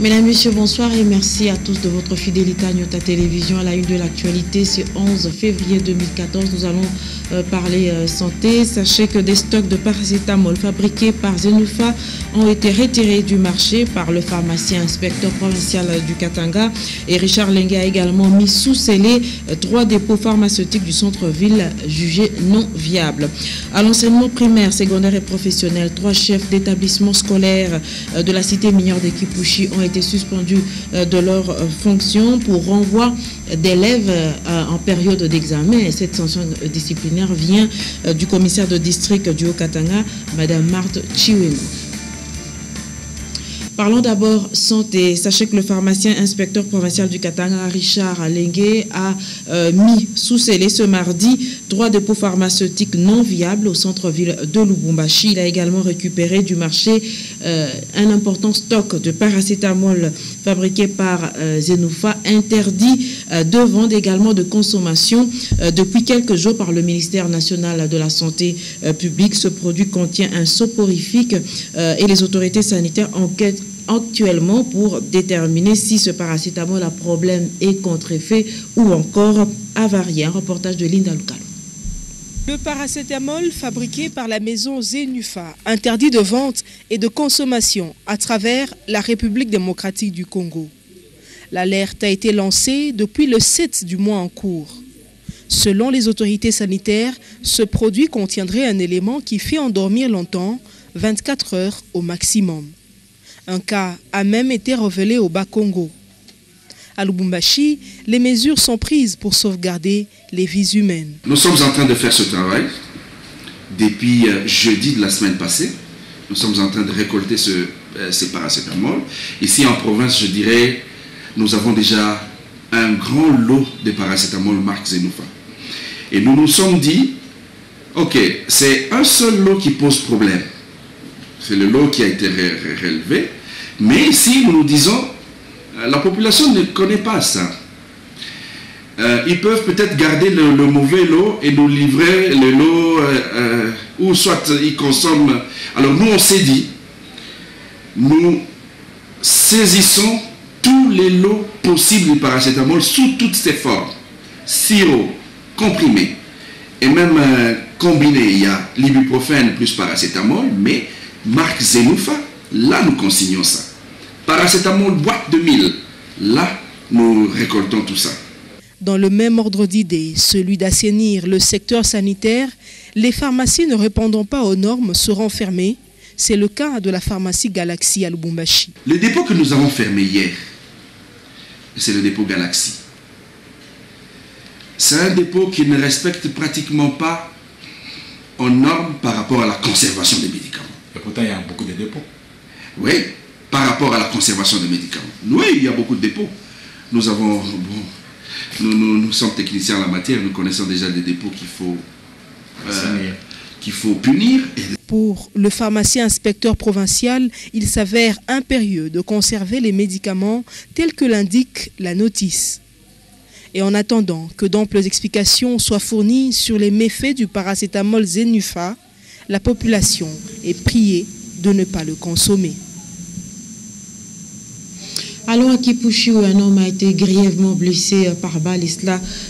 Mesdames, Messieurs, bonsoir et merci à tous de votre fidélité à Nyota Télévision. À la une de l'actualité, ce 11 février 2014, nous allons parler santé. Sachez que des stocks de paracétamol fabriqués par Zenufa ont été retirés du marché par le pharmacien inspecteur provincial du Katanga. Et Richard Lengue a également mis sous scellé 3 dépôts pharmaceutiques du centre-ville jugés non viables. À l'enseignement primaire, secondaire et professionnel, 3 chefs d'établissement scolaire de la cité minière de Kipouchi ont été suspendus de leurs fonctions pour renvoi d'élèves en période d'examen. Cette sanction disciplinaire vient du commissaire de district du Haut-Katanga, Madame Marthe Chiwemo. Parlons d'abord santé. Sachez que le pharmacien inspecteur provincial du Katanga, Richard Lengue, a mis sous scellé ce mardi 3 dépôts pharmaceutiques non viables au centre-ville de Lubumbashi. Il a également récupéré du marché un important stock de paracétamol fabriqué par Zenufa, interdit de vente, également de consommation depuis quelques jours par le ministère national de la santé publique. Ce produit contient un soporifique et les autorités sanitaires enquêtent actuellement pour déterminer si ce paracétamol a problème et contre-effet ou encore avarié. Un reportage de Linda Lucalo. Le paracétamol fabriqué par la maison Zenufa, interdit de vente et de consommation à travers la République démocratique du Congo. L'alerte a été lancée depuis le 7 du mois en cours. Selon les autorités sanitaires, ce produit contiendrait un élément qui fait endormir longtemps, 24 heures au maximum. Un cas a même été révélé au Bas-Congo. À Lubumbashi, les mesures sont prises pour sauvegarder les vies humaines. Nous sommes en train de faire ce travail depuis jeudi de la semaine passée. Nous sommes en train de récolter ce paracétamol. Ici en province, je dirais, nous avons déjà un grand lot de paracétamol marque Zenufa. Et nous nous sommes dit, ok, c'est un seul lot qui pose problème. C'est le lot qui a été relevé. Mais ici, nous nous disons, la population ne connaît pas ça. Ils peuvent peut-être garder le mauvais lot et nous livrer le lot ou soit ils consomment. Alors nous, on s'est dit, nous saisissons tous les lots possibles du paracétamol sous toutes ses formes. Sirop, comprimé et même combiné. Il y a l'ibuprofène plus paracétamol, mais marque Zenufa, là nous consignons ça. Paracétamol boîte de 1000, là nous récoltons tout ça. Dans le même ordre d'idées, celui d'assainir le secteur sanitaire, les pharmacies ne répondant pas aux normes seront fermées. C'est le cas de la pharmacie Galaxy à Lubumbashi. Le dépôt que nous avons fermé hier, c'est le dépôt Galaxy. C'est un dépôt qui ne respecte pratiquement pas aux normes par rapport à la conservation des médicaments. Et pourtant, il y a beaucoup de dépôts. Oui, par rapport à la conservation des médicaments. Oui, il y a beaucoup de dépôts. Nous avons, nous sommes techniciens en la matière, nous connaissons déjà des dépôts qu'il faut punir. Pour le pharmacien inspecteur provincial, il s'avère impérieux de conserver les médicaments tels que l'indique la notice. Et en attendant que d'amples explications soient fournies sur les méfaits du paracétamol Zenufa, la population est priée de ne pas le consommer. Allons à Kipouchi où un homme a été grièvement blessé par balle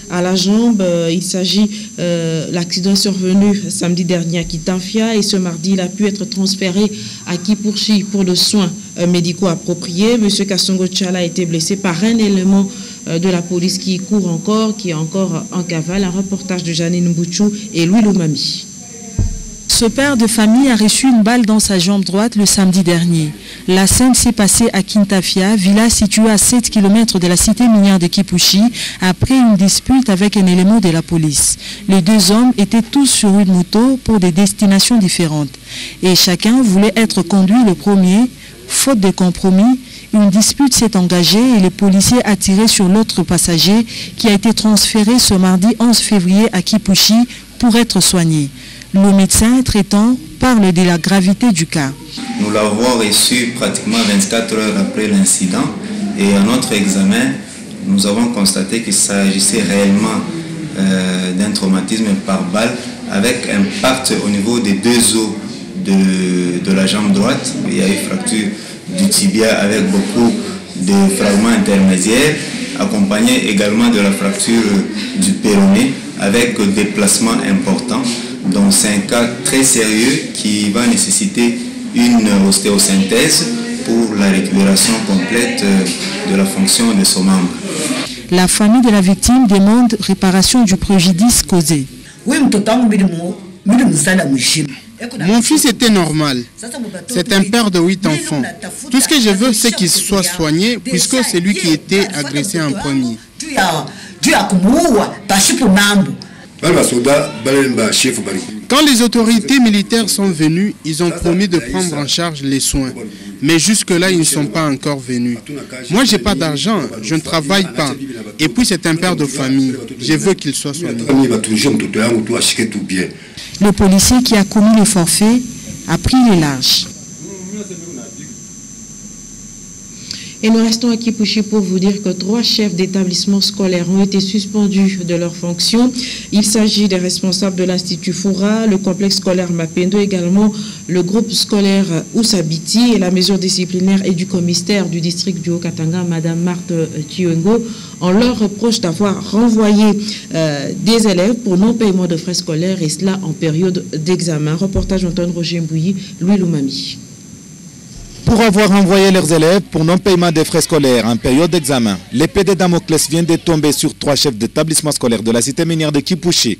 à la jambe. Il s'agit l'accident survenu samedi dernier à Kitafia et ce mardi il a pu être transféré à Kipouchi pour des soins médicaux appropriés. Monsieur Kassongo Tchala a été blessé par un élément de la police qui court encore, qui est encore en cavale. Un reportage de Janine Mbouchou et Louis Loumami. Ce père de famille a reçu une balle dans sa jambe droite le samedi dernier. La scène s'est passée à Kintafia, village situé à 7 km de la cité minière de Kipouchi, après une dispute avec un élément de la police. Les 2 hommes étaient tous sur une moto pour des destinations différentes. Et chacun voulait être conduit le premier. Faute de compromis, une dispute s'est engagée et les policiers a tiré sur l'autre passager qui a été transféré ce mardi 11 février à Kipouchi pour être soigné. Le médecin traitant parle de la gravité du cas. Nous l'avons reçu pratiquement 24 heures après l'incident et à notre examen, nous avons constaté qu'il s'agissait réellement d'un traumatisme par balle avec impact au niveau des 2 os de la jambe droite. Il y a eu fracture du tibia avec beaucoup de fragments intermédiaires, accompagné également de la fracture du péroné avec des déplacements importants. Donc c'est un cas très sérieux qui va nécessiter une ostéosynthèse pour la récupération complète de la fonction de son membre. La famille de la victime demande réparation du préjudice causé. Mon fils était normal. C'est un père de 8 enfants. Tout ce que je veux, c'est qu'il soit soigné, puisque c'est lui qui était agressé en premier. Quand les autorités militaires sont venues, ils ont promis de prendre en charge les soins. Mais jusque-là, ils ne sont pas encore venus. Moi, je n'ai pas d'argent, je ne travaille pas. Et puis, c'est un père de famille. Je veux qu'il soit soigné. Le policier qui a commis le forfait a pris les larges. Et nous restons à Kipushi pour vous dire que 3 chefs d'établissement scolaires ont été suspendus de leurs fonctions. Il s'agit des responsables de l'Institut Foura, le complexe scolaire Mapendo, également le groupe scolaire Oussabiti et la mesure disciplinaire et du commissaire du district du Haut-Katanga, Madame Marthe Tuengo. On leur reproche d'avoir renvoyé des élèves pour non-paiement de frais scolaires et cela en période d'examen. Reportage Antoine Roger Mbouyi, Louis Loumami. Pour avoir envoyé leurs élèves pour non-paiement des frais scolaires en période d'examen, l'épée de Damoclès vient de tomber sur 3 chefs d'établissement scolaire de la cité minière de Kipushi.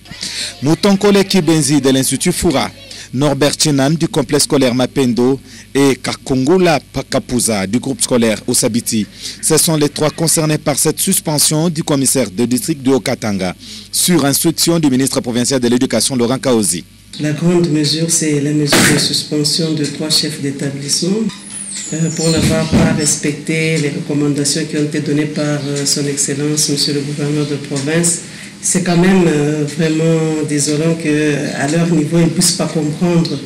Moutonkole Kibenzi de l'Institut Foura, Norbert Chinan du complexe scolaire Mapendo et Kakongula Kapuza du groupe scolaire Oussabiti. Ce sont les 3 concernés par cette suspension du commissaire de district du Haut-Katanga sur instruction du ministre provincial de l'Éducation Laurent Kaozi. La grande mesure, c'est la mesure de suspension de 3 chefs d'établissement pour n'avoir pas respecté les recommandations qui ont été données par son Excellence, Monsieur le gouverneur de province. C'est quand même vraiment désolant qu'à leur niveau, ils ne puissent pas comprendre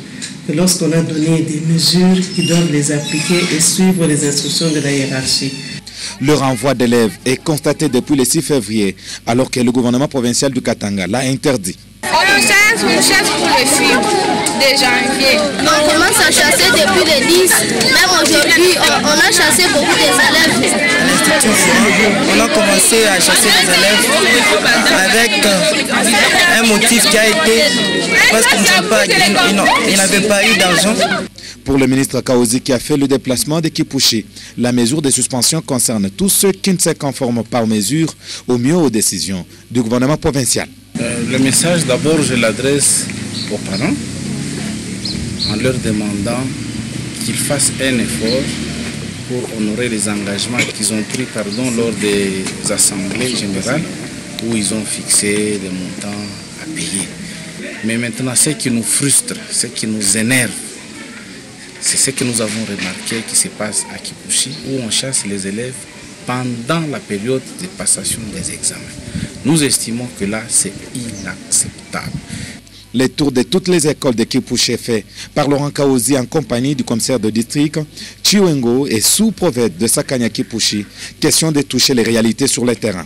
que lorsqu'on a donné des mesures, ils doivent les appliquer et suivre les instructions de la hiérarchie. Le renvoi d'élèves est constaté depuis le 6 février, alors que le gouvernement provincial du Katanga l'a interdit. On chasse pour les filles de janvier. On commence à chasser depuis le 10. Même aujourd'hui, on a chassé beaucoup d'élèves. À l'Institut Foura, on a commencé à chasser les élèves avec un motif qui a été parce qu'ils n'avaient pas eu d'argent. Pour le ministre Kaozi qui a fait le déplacement de Kipushi, la mesure de suspension concerne tous ceux qui ne se conforment pas aux mesures, au mieux aux décisions du gouvernement provincial. Le message, d'abord, je l'adresse aux parents en leur demandant qu'ils fassent un effort pour honorer les engagements qu'ils ont pris lors des assemblées générales où ils ont fixé des montants à payer. Mais maintenant, ce qui nous frustre, ce qui nous énerve, c'est ce que nous avons remarqué qui se passe à Kipushi, où on chasse les élèves pendant la période de passation des examens. Nous estimons que là, c'est inacceptable. Le tour de toutes les écoles de Kipushi est fait par Laurent Kaozi en compagnie du commissaire de district Tuengo et sous-prophète de Sakanya Kipushi, question de toucher les réalités sur le terrain.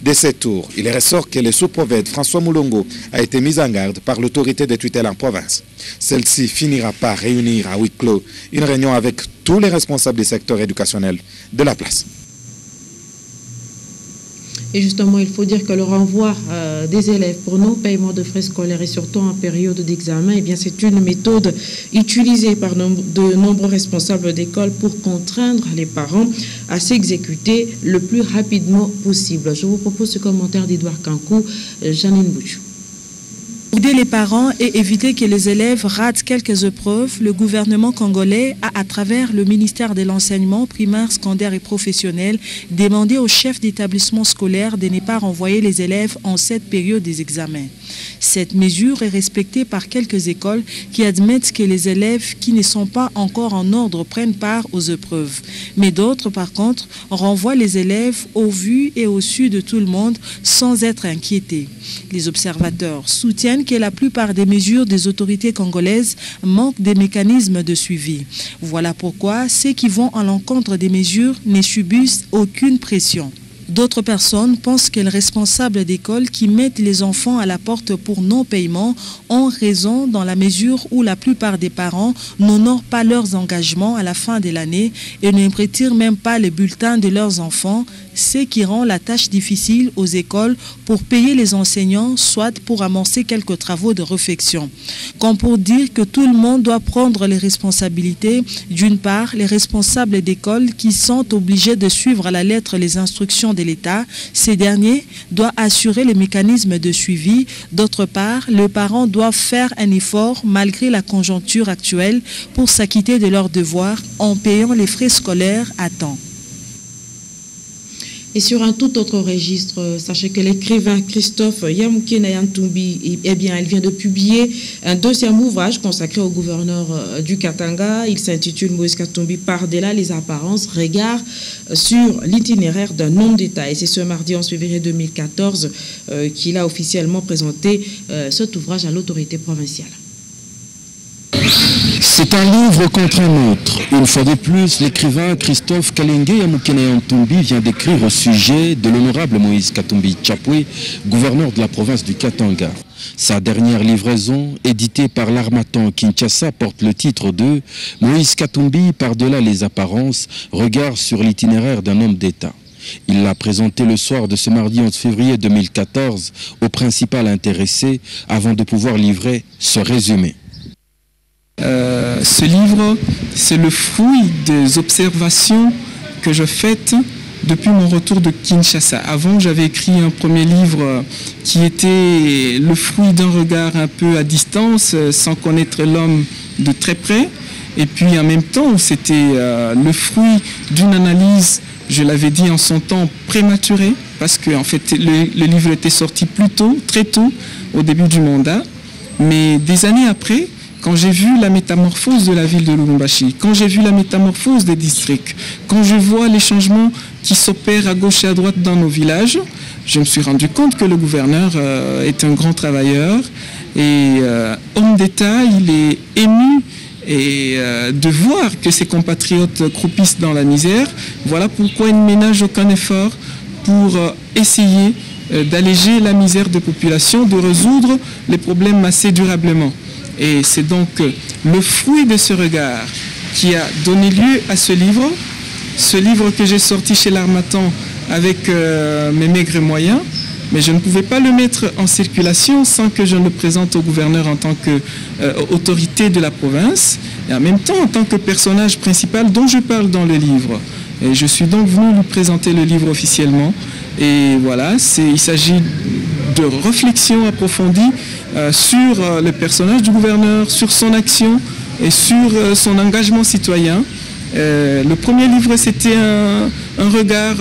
De ce tour, il ressort que le sous-prophète François Moulongo a été mis en garde par l'autorité de tutelle en province. Celle-ci finira par réunir à huis clos une réunion avec tous les responsables du secteur éducationnel de la place. Et justement, il faut dire que le renvoi des élèves pour non-paiement de frais scolaires et surtout en période d'examen, eh bien, c'est une méthode utilisée par de nombreux responsables d'école pour contraindre les parents à s'exécuter le plus rapidement possible. Je vous propose ce commentaire d'Edouard Kankou, Janine Bouchou. Pour aider les parents et éviter que les élèves ratent quelques épreuves, le gouvernement congolais a, à travers le ministère de l'enseignement primaire, secondaire et professionnel, demandé aux chefs d'établissement scolaire de ne pas renvoyer les élèves en cette période des examens. Cette mesure est respectée par quelques écoles qui admettent que les élèves qui ne sont pas encore en ordre prennent part aux épreuves. Mais d'autres, par contre, renvoient les élèves au vu et au su de tout le monde sans être inquiétés. Les observateurs soutiennent que la plupart des mesures des autorités congolaises manquent des mécanismes de suivi. Voilà pourquoi ceux qui vont à l'encontre des mesures ne subissent aucune pression. D'autres personnes pensent que les responsables d'école qui mettent les enfants à la porte pour non-paiement ont raison dans la mesure où la plupart des parents n'honorent pas leurs engagements à la fin de l'année et ne retirent même pas les bulletins de leurs enfants, ce qui rend la tâche difficile aux écoles pour payer les enseignants, soit pour amorcer quelques travaux de réflexion. Comme pour dire que tout le monde doit prendre les responsabilités, d'une part, les responsables d'école qui sont obligés de suivre à la lettre les instructions de l'État, ces derniers doivent assurer les mécanismes de suivi. D'autre part, les parents doivent faire un effort malgré la conjoncture actuelle pour s'acquitter de leurs devoirs en payant les frais scolaires à temps. Et sur un tout autre registre, sachez que l'écrivain Christophe Yamouké Nayantoumbi, eh bien, il vient de publier un deuxième ouvrage consacré au gouverneur du Katanga. Il s'intitule Moïse Katumbi par-delà les apparences, regard sur l'itinéraire d'un homme d'État. Et c'est ce mardi 11 février 2014 qu'il a officiellement présenté cet ouvrage à l'autorité provinciale. C'est un livre contre un autre. Une fois de plus, l'écrivain Christophe Kalenge Yamouké Nayantoumbi vient d'écrire au sujet de l'honorable Moïse Katumbi Tchapwe, gouverneur de la province du Katanga. Sa dernière livraison, éditée par l'Harmattan Kinshasa, porte le titre de « Moïse Katumbi par-delà les apparences, regard sur l'itinéraire d'un homme d'État ». Il l'a présenté le soir de ce mardi 11 février 2014 au principal intéressé avant de pouvoir livrer ce résumé. Ce livre, c'est le fruit des observations que je fais depuis mon retour de Kinshasa. Avant, j'avais écrit un premier livre qui était le fruit d'un regard un peu à distance, sans connaître l'homme de très près. Et puis en même temps, c'était le fruit d'une analyse, je l'avais dit en son temps, prématurée, parce que en fait, le livre était sorti plus tôt, très tôt, au début du mandat. Mais des années après, quand j'ai vu la métamorphose de la ville de Lubumbashi, quand j'ai vu la métamorphose des districts, quand je vois les changements qui s'opèrent à gauche et à droite dans nos villages, je me suis rendu compte que le gouverneur est un grand travailleur et homme d'État. Il est ému et de voir que ses compatriotes croupissent dans la misère. Voilà pourquoi il ne ménage aucun effort pour essayer d'alléger la misère des populations, de résoudre les problèmes assez durablement. Et c'est donc le fruit de ce regard qui a donné lieu à ce livre que j'ai sorti chez l'Harmattan avec mes maigres moyens, mais je ne pouvais pas le mettre en circulation sans que je le présente au gouverneur en tant qu'autorité de la province et en même temps en tant que personnage principal dont je parle dans le livre. Et je suis donc venu lui présenter le livre officiellement. Et voilà, il s'agit de réflexions approfondies sur le personnage du gouverneur, sur son action et sur son engagement citoyen. Le premier livre, c'était un regard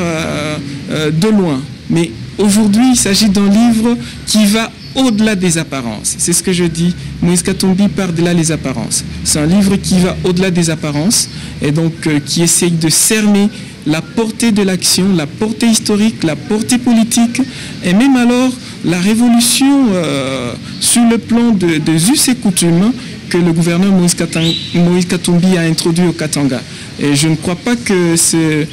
de loin. Mais aujourd'hui, il s'agit d'un livre qui va au-delà des apparences. C'est ce que je dis, Moïse Katumbi par-delà les apparences. C'est un livre qui va au-delà des apparences et donc qui essaye de cerner la portée de l'action, la portée historique, la portée politique, et même alors la révolution sur le plan des us et coutumes que le gouverneur Moïse Katumbi a introduit au Katanga. Et je ne crois pas que c'est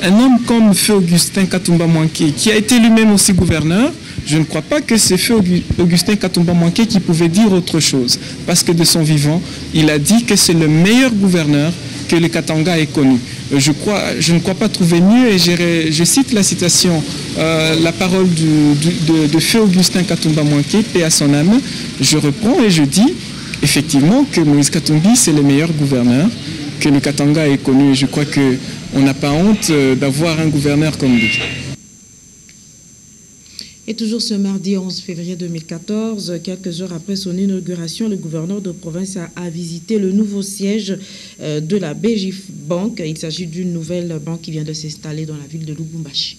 un homme comme Feu Augustin Katumba Mwanké, qui a été lui-même aussi gouverneur, je ne crois pas que c'est Feu Augustin Katumba Mwanké qui pouvait dire autre chose. Parce que de son vivant, il a dit que c'est le meilleur gouverneur que le Katanga ait connu. Je ne crois pas trouver mieux et je cite la citation, la parole de Feu Augustin Katumba Mwanké, paix à son âme. Je reprends et je dis effectivement que Moïse Katumbi, c'est le meilleur gouverneur que le Katanga ait connu. Et je crois qu'on n'a pas honte d'avoir un gouverneur comme lui. Et toujours ce mardi 11 février 2014, quelques heures après son inauguration, le gouverneur de province a visité le nouveau siège de la BGF Bank. Il s'agit d'une nouvelle banque qui vient de s'installer dans la ville de Lubumbashi.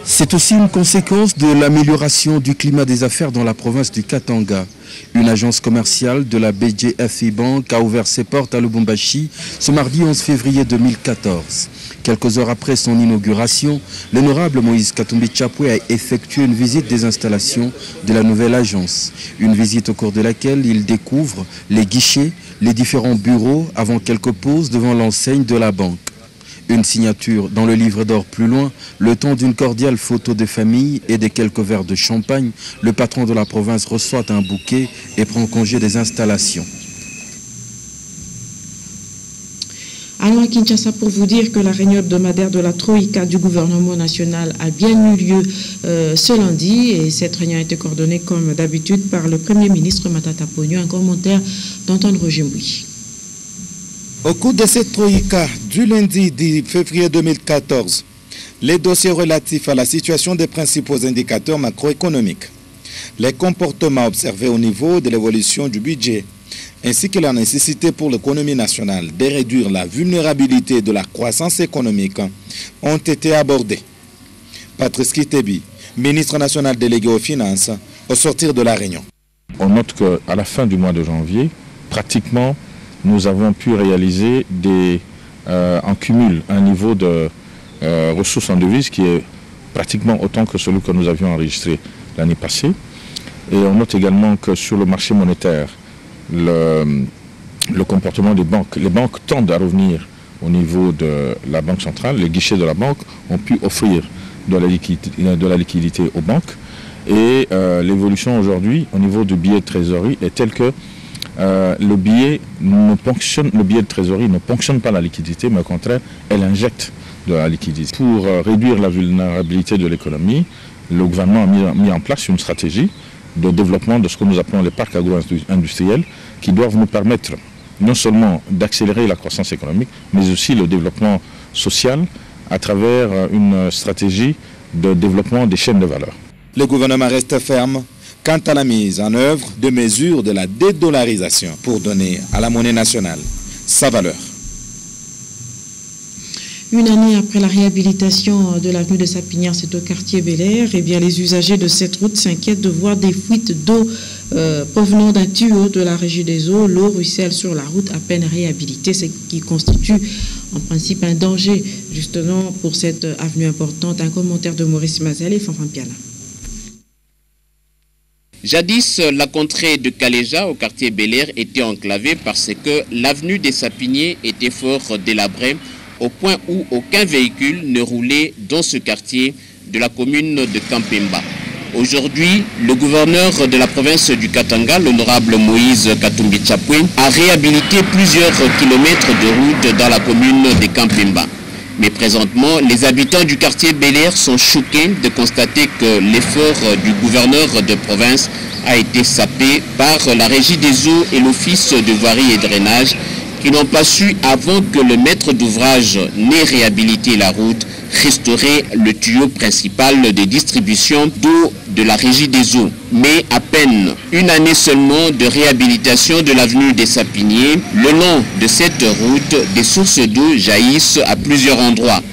C'est aussi une conséquence de l'amélioration du climat des affaires dans la province du Katanga. Une agence commerciale de la BGF Bank a ouvert ses portes à Lubumbashi ce mardi 11 février 2014. Quelques heures après son inauguration, l'honorable Moïse Katumbi Tchapwe a effectué une visite des installations de la nouvelle agence. Une visite au cours de laquelle il découvre les guichets, les différents bureaux avant quelques pauses devant l'enseigne de la banque. Une signature dans le livre d'or plus loin, le temps d'une cordiale photo de famille et de quelques verres de champagne, le patron de la province reçoit un bouquet et prend congé des installations. Allons à Kinshasa pour vous dire que la réunion hebdomadaire de la Troïka du gouvernement national a bien eu lieu ce lundi et cette réunion a été coordonnée comme d'habitude par le Premier ministre Matata Ponyo. Un commentaire d'Antoine Roger Mbouy. Au cours de cette Troïka du lundi 10 février 2014, les dossiers relatifs à la situation des principaux indicateurs macroéconomiques, les comportements observés au niveau de l'évolution du budget, ainsi que la nécessité pour l'économie nationale de réduire la vulnérabilité de la croissance économique ont été abordés. Patrice Kitebi, ministre national délégué aux finances, au sortir de la réunion. On note qu'à la fin du mois de janvier, pratiquement, nous avons pu réaliser en cumul un niveau de ressources en devises qui est pratiquement autant que celui que nous avions enregistré l'année passée. Et on note également que sur le marché monétaire, le comportement des banques, les banques tendent à revenir au niveau de la banque centrale. Les guichets de la banque ont pu offrir de la liquidité aux banques. Et l'évolution aujourd'hui au niveau du billet de trésorerie est telle que le billet de trésorerie ne ponctionne pas la liquidité, mais au contraire, elle injecte de la liquidité. Pour réduire la vulnérabilité de l'économie, le gouvernement a mis en place une stratégie de développement de ce que nous appelons les parcs agro-industriels qui doivent nous permettre non seulement d'accélérer la croissance économique, mais aussi le développement social à travers une stratégie de développement des chaînes de valeur. Le gouvernement reste ferme quant à la mise en œuvre de mesures de la dédollarisation pour donner à la monnaie nationale sa valeur. Une année après la réhabilitation de l'avenue de Sapinière, c'est au quartier Bel-Air, eh bien, les usagers de cette route s'inquiètent de voir des fuites d'eau provenant d'un tuyau de la régie des eaux. L'eau ruisselle sur la route à peine réhabilitée, ce qui constitue en principe un danger justement pour cette avenue importante. Un commentaire de Maurice Mazel et Fanfan Piana. Jadis, la contrée de Kaléja au quartier Bel-Air était enclavée parce que l'avenue des Sapiniers était fort délabrée, au point où aucun véhicule ne roulait dans ce quartier de la commune de Kampemba. Aujourd'hui, le gouverneur de la province du Katanga, l'honorable Moïse Katumbi Chapwe, a réhabilité plusieurs kilomètres de route dans la commune de Kampemba. Mais présentement, les habitants du quartier Bel-Air sont choqués de constater que l'effort du gouverneur de province a été sapé par la régie des eaux et l'office de voirie et drainage, qui n'ont pas su, avant que le maître d'ouvrage n'ait réhabilité la route, restaurer le tuyau principal de distribution d'eau de la régie des eaux. Mais à peine une année seulement de réhabilitation de l'avenue des Sapiniers, le long de cette route, des sources d'eau jaillissent à plusieurs endroits.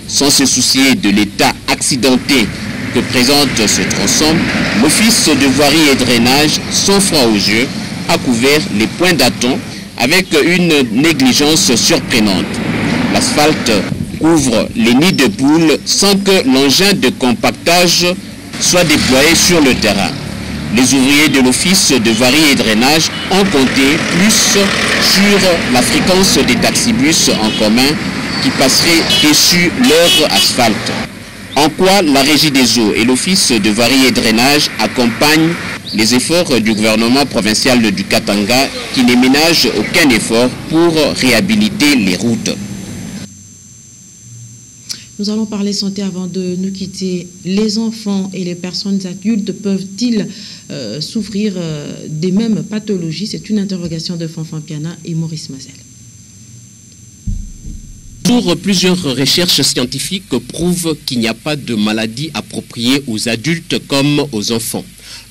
Sans se soucier de l'état accidenté que présente ce tronçon, l'office de voirie et drainage, sans froid aux yeux, a couvert les points d'attente avec une négligence surprenante. L'asphalte couvre les nids de poules sans que l'engin de compactage soit déployé sur le terrain. Les ouvriers de l'office de voirie et drainage ont compté plus sur la fréquence des taxibus en commun qui passeraient dessus leur asphalte. En quoi la régie des eaux et l'office de voirie et drainage accompagnent les efforts du gouvernement provincial du Katanga qui ne ménage aucun effort pour réhabiliter les routes. Nous allons parler santé avant de nous quitter. Les enfants et les personnes adultes peuvent-ils souffrir des mêmes pathologies? C'est une interrogation de Fanfan Piana et Maurice Mazel. Plusieurs recherches scientifiques prouvent qu'il n'y a pas de maladie appropriée aux adultes comme aux enfants.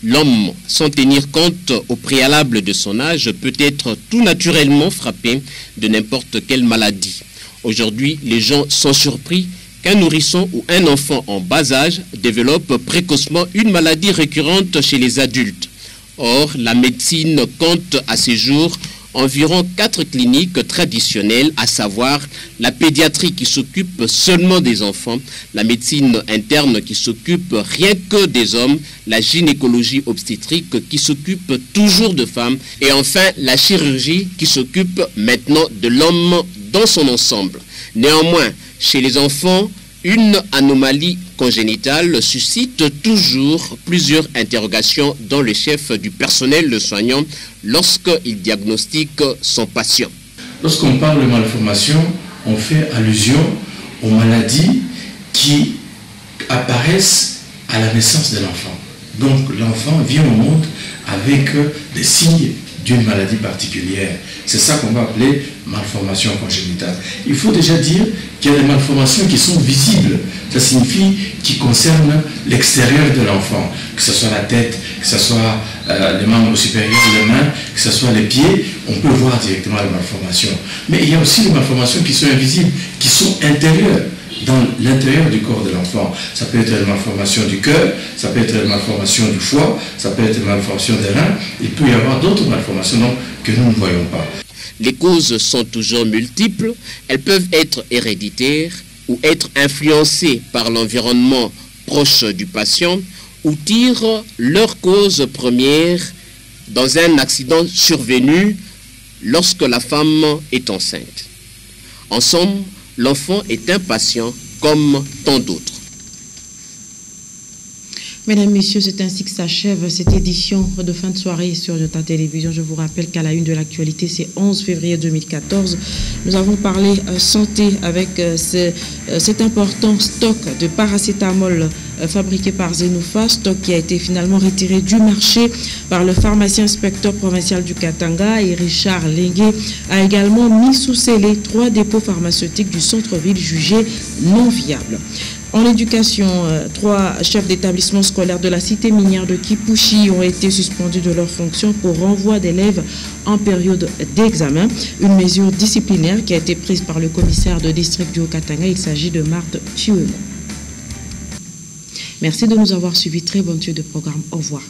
L'homme, sans tenir compte au préalable de son âge, peut être tout naturellement frappé de n'importe quelle maladie. Aujourd'hui, les gens sont surpris qu'un nourrisson ou un enfant en bas âge développe précocement une maladie récurrente chez les adultes. Or, la médecine compte à ces jours environ 4 cliniques traditionnelles, à savoir la pédiatrie qui s'occupe seulement des enfants, la médecine interne qui s'occupe rien que des hommes, la gynécologie obstétrique qui s'occupe toujours de femmes, et enfin la chirurgie qui s'occupe maintenant de l'homme dans son ensemble. Néanmoins, Chez les enfants, une anomalie congénitale suscite toujours plusieurs interrogations dans le chef du personnel soignant lorsqu'il diagnostique son patient. Lorsqu'on parle de malformation, on fait allusion aux maladies qui apparaissent à la naissance de l'enfant. Donc l'enfant vient au monde avec des signes d'une maladie particulière. C'est ça qu'on va appeler malformation congénitale. Il faut déjà dire qu'il y a des malformations qui sont visibles. Ça signifie qui concernent l'extérieur de l'enfant, que ce soit la tête, que ce soit les membres supérieurs, les mains, que ce soit les pieds, on peut voir directement les malformations. Mais il y a aussi des malformations qui sont invisibles, qui sont intérieures, dans l'intérieur du corps de l'enfant. Ça peut être une malformation du cœur, ça peut être une malformation du foie, ça peut être une malformation des reins. Il peut y avoir d'autres malformations que nous ne voyons pas. Les causes sont toujours multiples. Elles peuvent être héréditaires ou être influencées par l'environnement proche du patient ou tirent leur cause première dans un accident survenu lorsque la femme est enceinte. En somme, l'enfant est un patient comme tant d'autres. Mesdames, Messieurs, c'est ainsi que s'achève cette édition de fin de soirée sur Nyota Télévision. Je vous rappelle qu'à la une de l'actualité, c'est 11 février 2014. Nous avons parlé santé avec cet important stock de paracétamol fabriqué par Zenufa, stock qui a été finalement retiré du marché par le pharmacien inspecteur provincial du Katanga, et Richard Lengue a également mis sous scellé 3 dépôts pharmaceutiques du centre-ville jugés non viables. En éducation, 3 chefs d'établissement scolaire de la cité minière de Kipushi ont été suspendus de leurs fonctions pour renvoi d'élèves en période d'examen. Une mesure disciplinaire qui a été prise par le commissaire de district du Haut-Katanga. Il s'agit de Marthe Chiouemon. Merci de nous avoir suivis. Très bonne suite de programme. Au revoir.